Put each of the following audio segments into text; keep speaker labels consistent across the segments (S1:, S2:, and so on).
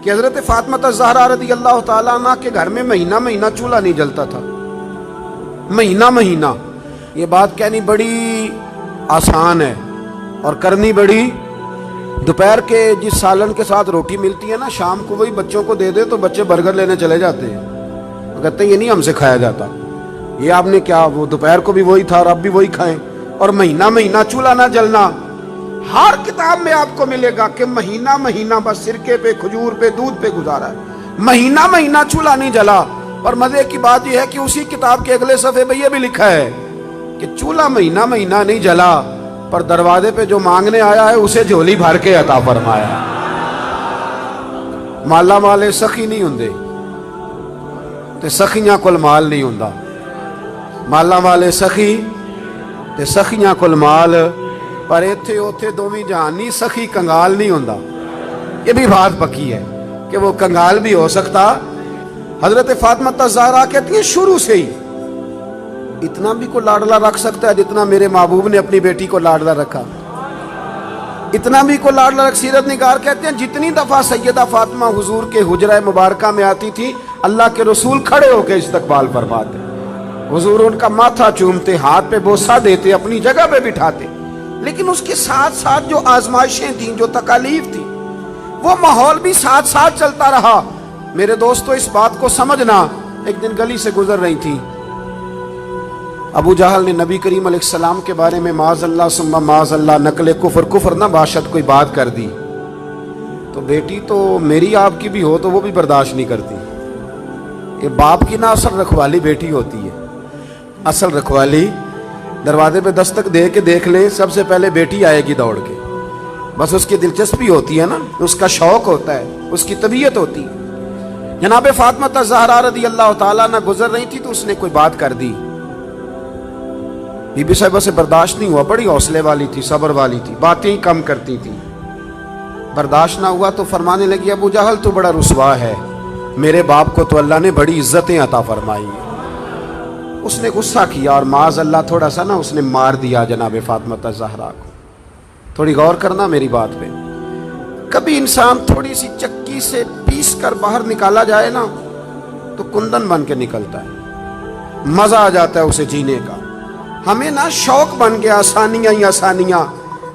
S1: کہ حضرت فاطمہ زہرا رضی اللہ تعالیٰ عنہ کے گھر میں مہینہ مہینہ چولہا نہیں جلتا تھا، مہینہ مہینہ۔ یہ بات کہنی بڑی آسان ہے اور کرنی بڑی، دوپہر کے جس سالن کے ساتھ روٹی ملتی ہے نا، شام کو وہی بچوں کو دے دے تو بچے برگر لینے چلے جاتے ہیں، کہتے ہیں یہ نہیں ہم سے کھایا جاتا، یہ آپ نے کیا، وہ دوپہر کو بھی وہی تھا اور اب بھی وہی کھائیں۔ اور مہینہ مہینہ چولہا نہ جلنا، ہر کتاب میں آپ کو ملے گا کہ مہینہ مہینہ بس سرکے پہ، کھجور پہ، دودھ پہ گزارا ہے، مہینہ مہینہ چولہا نہیں جلا۔ اور مزے کی بات یہ ہے کہ اسی کتاب کے اگلے صفحے پہ یہ بھی لکھا ہے کہ چولہا مہینہ مہینہ نہیں جلا، پر دروازے پہ جو مانگنے آیا ہے اسے جھولی بھر کے عطا فرمایا۔ مالا مالے سخی نہیں ہوندے تے سخیاں کول مال نہیں ہوندا، مالا والے سخی تے سخیاں کول مال، پر ایتھے اوتھے دوویں جہان نہیں، سخی کنگال نہیں ہوندا۔ یہ بھی بات پکی ہے کہ وہ کنگال بھی ہو سکتا۔ حضرت فاطمہ زہرا کہتی ہیں شروع سے ہی اتنا بھی کو لاڈلا رکھ سکتا ہے جتنا میرے محبوب نے اپنی بیٹی کو لاڈلا رکھا، اتنا بھی کو لاڈلا رکھ۔ سیرت نگار کہتے ہیں جتنی دفعہ سیدہ فاطمہ حضور کے حجرہ مبارکہ میں آتی تھی، اللہ کے رسول کھڑے ہو کے استقبال فرماتے، حضور ان کا ماتھا چومتے، ہاتھ پہ بوسہ دیتے، اپنی جگہ پہ بٹھاتے۔ لیکن اس کے ساتھ ساتھ جو آزمائشیں تھیں، جو تکالیف تھیں، وہ ماحول بھی ساتھ ساتھ چلتا رہا۔ میرے دوستو اس بات کو سمجھنا، ایک دن گلی سے گزر رہی تھی، ابو جہل نے نبی کریم علیہ السلام کے بارے میں معاذ اللہ ثم معاذ اللہ نقل کفر نہ باشد کوئی بات کر دی، تو بیٹی تو میری آپ کی بھی ہو تو وہ بھی برداشت نہیں کرتی۔ یہ باپ کی نہ اصل رکھوالی بیٹی ہوتی ہے، اصل رکھوالی دروازے پہ دستک دے کے دیکھ لیں، سب سے پہلے بیٹی آئے گی دوڑ کے، بس اس کی دلچسپی ہوتی ہے نا، اس کا شوق ہوتا ہے، اس کی طبیعت ہوتی ہے۔ جناب فاطمہ زہرا رضی اللہ تعالیٰ نہ گزر رہی تھی تو اس نے کوئی بات کر دی، بی بی صاحبہ سے برداشت نہیں ہوا، بڑی حوصلے والی تھی، صبر والی تھی، باتیں ہی کم کرتی تھی، برداشت نہ ہوا تو فرمانے لگی ابو جہل تو بڑا رسوا ہے، میرے باپ کو تو اللہ نے بڑی عزتیں عطا فرمائی ہیں۔ اس نے غصہ کیا اور معاذ اللہ تھوڑا سا نا اس نے مار دیا جناب فاطمہ زہرا کو۔ تھوڑی غور کرنا میری بات پہ، کبھی انسان تھوڑی سی چکی سے پیس کر باہر نکالا جائے نا تو کندن بن کے نکلتا ہے، مزہ آ جاتا ہے اسے جینے کا۔ ہمیں نا شوق بن گیا آسانیاں ہی آسانیاں،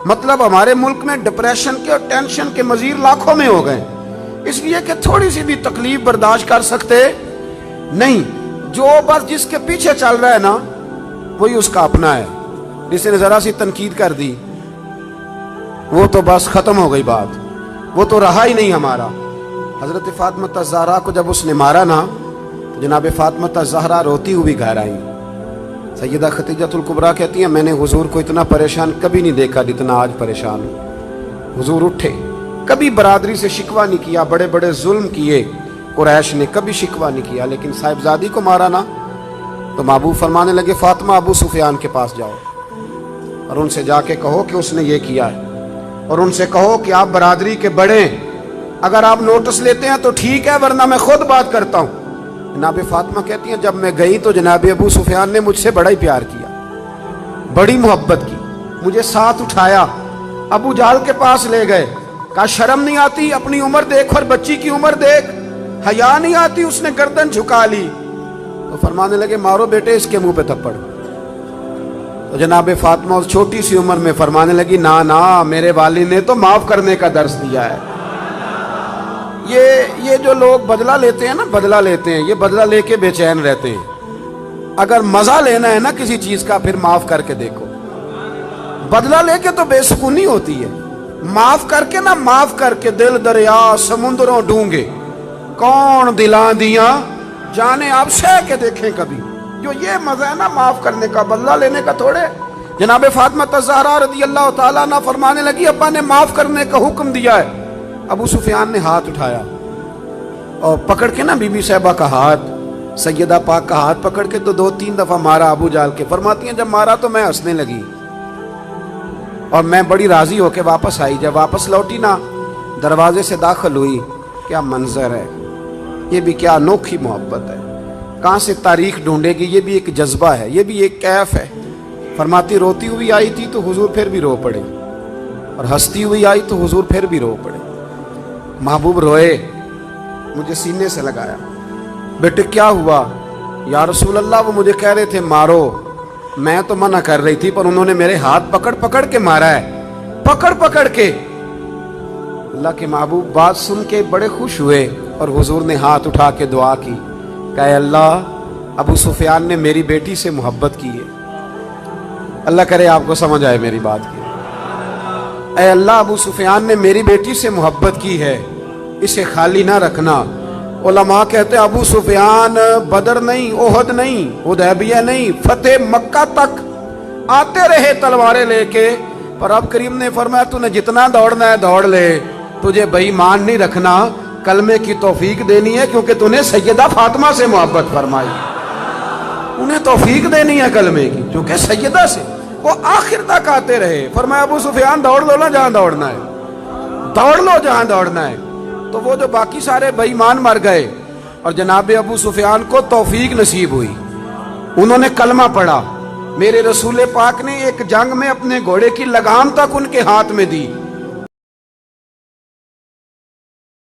S1: مطلب ہمارے ملک میں ڈپریشن کے اور ٹینشن کے مزید لاکھوں میں ہو گئے، اس لیے کہ تھوڑی سی بھی تکلیف برداشت کر سکتے نہیں۔ جو بس جس کے پیچھے چل رہا ہے نا وہی اس کا اپنا ہے، جس نے ذرا سی تنقید کر دی وہ تو بس ختم ہو گئی بات، وہ تو رہا ہی نہیں ہمارا۔ حضرت فاطمہ زہرا کو جب اس نے مارا نا تو جناب فاطمہ زہرا روتی ہوئی گھر آئی۔ سیدہ خدیجہ الکبریٰ کہتی ہیں میں نے حضور کو اتنا پریشان کبھی نہیں دیکھا جتنا آج پریشان ہوں۔ حضور اٹھے، کبھی برادری سے شکوہ نہیں کیا، بڑے بڑے ظلم کیے قریش نے، کبھی شکوہ نہیں کیا، لیکن صاحبزادی کو مارا نا تو محبوب فرمانے لگے فاطمہ ابو سفیان کے پاس جاؤ اور ان سے جا کے کہو کہ اس نے یہ کیا ہے، اور ان سے کہو کہ آپ برادری کے بڑے ہیں، اگر آپ نوٹس لیتے ہیں تو ٹھیک ہے ورنہ میں خود بات کرتا ہوں۔ جناب فاطمہ کہتی ہیں جب میں گئی تو جناب ابو سفیان نے مجھ سے بڑا ہی پیار کیا، بڑی محبت کی، مجھے ساتھ اٹھایا، ابو جہل کے پاس لے گئے، کہا شرم نہیں آتی، اپنی عمر دیکھ اور بچی کی عمر دیکھ، حیا نہیں آتی، اس نے گردن جھکا لی۔ تو فرمانے لگے مارو بیٹے اس کے منہ پہ تھپڑ۔ تو جناب فاطمہ اس چھوٹی سی عمر میں فرمانے لگی نا میرے والد نے تو معاف کرنے کا درس دیا ہے۔ یہ جو لوگ بدلہ لیتے ہیں نا، بدلہ لیتے ہیں، یہ بدلہ لے کے بے چین رہتے ہیں۔ اگر مزہ لینا ہے نا کسی چیز کا پھر معاف کر کے دیکھو، بدلہ لے کے تو بے سکونی ہوتی ہے، معاف کر کے نا، معاف کر کے دل دریا سمندروں ڈونگے کون دلاں دیاں جانے آپ سہ کے دیکھیں کبھی۔ جو یہ مزہ ہے نا معاف کرنے کا، بدلہ لینے کا تھوڑے۔ جناب فاطمہ زہرا رضی اللہ تعالیٰ عنہ فرمانے لگی ابا نے معاف کرنے کا حکم دیا ہے۔ ابو سفیان نے ہاتھ اٹھایا اور پکڑ کے نا بی بی صاحبہ کا ہاتھ، سیدہ پاک کا ہاتھ پکڑ کے تو 2-3 دفعہ مارا ابو جہل کے۔ فرماتی ہیں جب مارا تو میں ہنسنے لگی اور میں بڑی راضی ہو کے واپس آئی۔ جب واپس لوٹی نا دروازے سے داخل ہوئی، کیا منظر ہے، یہ بھی کیا انوکھی محبت ہے، کہاں سے تاریخ ڈھونڈے گی، یہ بھی ایک جذبہ ہے، یہ بھی ایک کیف ہے۔ فرماتی روتی ہوئی آئی تھی تو حضور پھر بھی رو پڑے، اور ہنستی ہوئی آئی تو حضور پھر بھی رو پڑے۔ محبوب روئے مجھے سینے سے لگایا. بیٹے کیا ہوا؟ یا رسول اللہ وہ مجھے کہہ رہے تھے مارو. میں تو منع کر رہی تھی پر انہوں نے میرے ہاتھ پکڑ پکڑ کے مارا ہے, پکڑ پکڑ کے. اللہ کے محبوب بات سن کے بڑے خوش ہوئے اور حضور نے ہاتھ اٹھا کے دعا کی کہ اے اللہ, ابو سفیان نے میری بیٹی سے محبت کی ہے. اللہ کرے آپ کو سمجھ آئے میری بات کی. اے اللہ, ابو سفیان نے میری بیٹی سے محبت کی ہے, اسے خالی نہ رکھنا. علماء کہتے ہیں ابو سفیان بدر نہیں, احد نہیں, حدیبیہ نہیں, فتح مکہ تک آتے رہے تلواریں لے کے, پر اب کریم نے فرمایا تو نے جتنا دوڑنا ہے دوڑ لے, تجھے بے ایمان نہیں رکھنا, کلمے کی توفیق دینی ہے کیونکہ تو نے سیدہ فاطمہ سے محبت فرمائی, انہیں توفیق دینی ہے کلمے کی کیونکہ سیدہ سے. وہ آخر تک آتے رہے. فرمایا ابو سفیان دوڑ لو نا جہاں دوڑنا ہے, دوڑ لو جہاں دوڑنا ہے. تو وہ جو باقی سارے بے ایمان مر گئے اور جناب ابو سفیان کو توفیق نصیب ہوئی, انہوں نے کلمہ پڑھا. میرے رسول پاک نے ایک جنگ میں اپنے گھوڑے کی لگام تک ان کے ہاتھ میں دی.